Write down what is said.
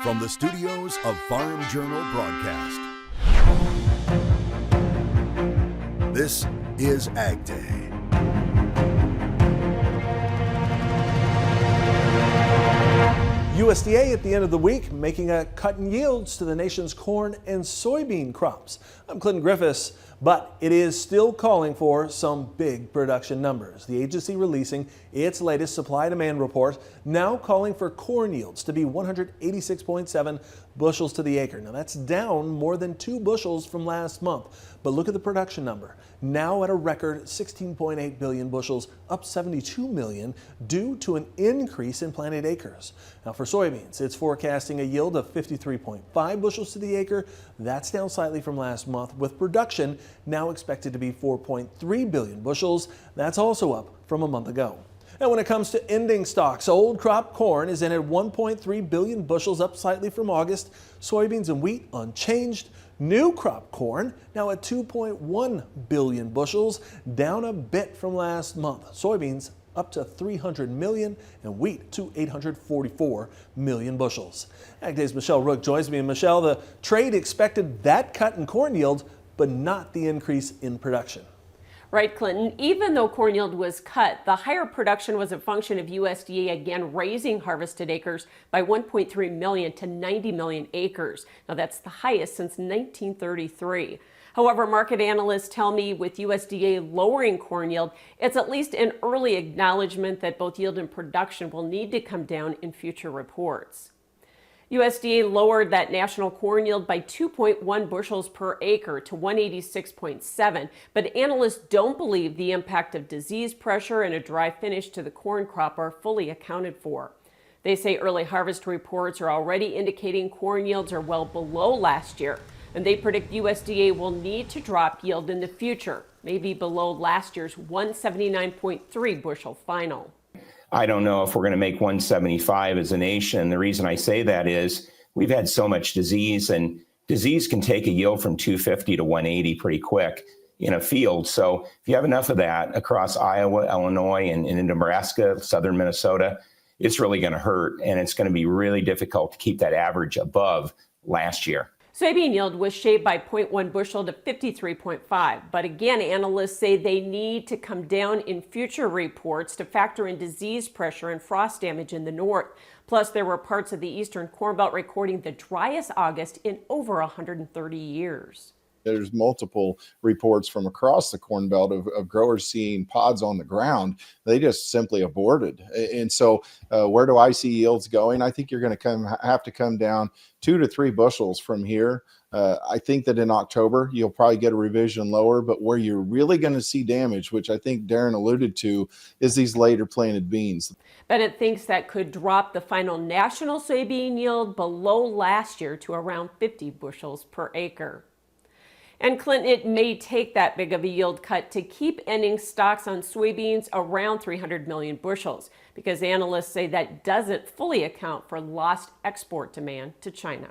from the studios of Farm Journal Broadcast. This is Ag Day. USDA at the end of the week making a cut in yields to the nation's corn and soybean crops. I'm Clinton Griffiths, but it is still calling for some big production numbers. The agency releasing its latest supply-demand report, now calling for corn yields to be 186.7 bushels to the acre. Now that's down more than 2 bushels from last month, but look at the production number. Now at a record 16.8 billion bushels, up 72 million due to an increase in planted acres. Now for soybeans, it's forecasting a yield of 53.5 bushels to the acre. That's down slightly from last month, with production now expected to be 4.3 billion bushels. That's also up from a month ago. And when it comes to ending stocks, old crop corn is in at 1.3 billion bushels, up slightly from August. Soybeans and wheat unchanged. New crop corn now at 2.1 billion bushels, down a bit from last month. Soybeans up to 300 million and wheat to 844 million bushels. Ag Day's Michelle Rook joins me. And Michelle, the trade expected that cut in corn yield, but not the increase in production. Right, Clinton. Even though corn yield was cut, the higher production was a function of USDA again raising harvested acres by 1.3 million to 90 million acres. Now that's the highest since 1933. However, market analysts tell me with USDA lowering corn yield, it's at least an early acknowledgement that both yield and production will need to come down in future reports. USDA lowered that national corn yield by 2.1 bushels per acre to 186.7, but analysts don't believe the impact of disease pressure and a dry finish to the corn crop are fully accounted for. They say early harvest reports are already indicating corn yields are well below last year, and they predict USDA will need to drop yield in the future, maybe below last year's 179.3 bushel final. I don't know if we're going to make 175 as a nation. The reason I say that is we've had so much disease, and disease can take a yield from 250 to 180 pretty quick in a field. So if you have enough of that across Iowa, Illinois, and in Nebraska, southern Minnesota, it's really going to hurt, and it's going to be really difficult to keep that average above last year. Soybean yield was shaved by 0.1 bushel to 53.5, but again, analysts say they need to come down in future reports to factor in disease pressure and frost damage in the north. Plus, there were parts of the eastern Corn Belt recording the driest August in over 130 years. There's multiple reports from across the Corn Belt of growers seeing pods on the ground. They just simply aborted. And so where do I see yields going? I think you're going to have to come down 2 to 3 bushels from here. I think that in October, you'll probably get a revision lower, but where you're really going to see damage, which I think Darren alluded to, is these later planted beans. Bennett thinks that could drop the final national soybean yield below last year to around 50 bushels per acre. And Clinton, it may take that big of a yield cut to keep ending stocks on soybeans around 300 million bushels, because analysts say that doesn't fully account for lost export demand to China.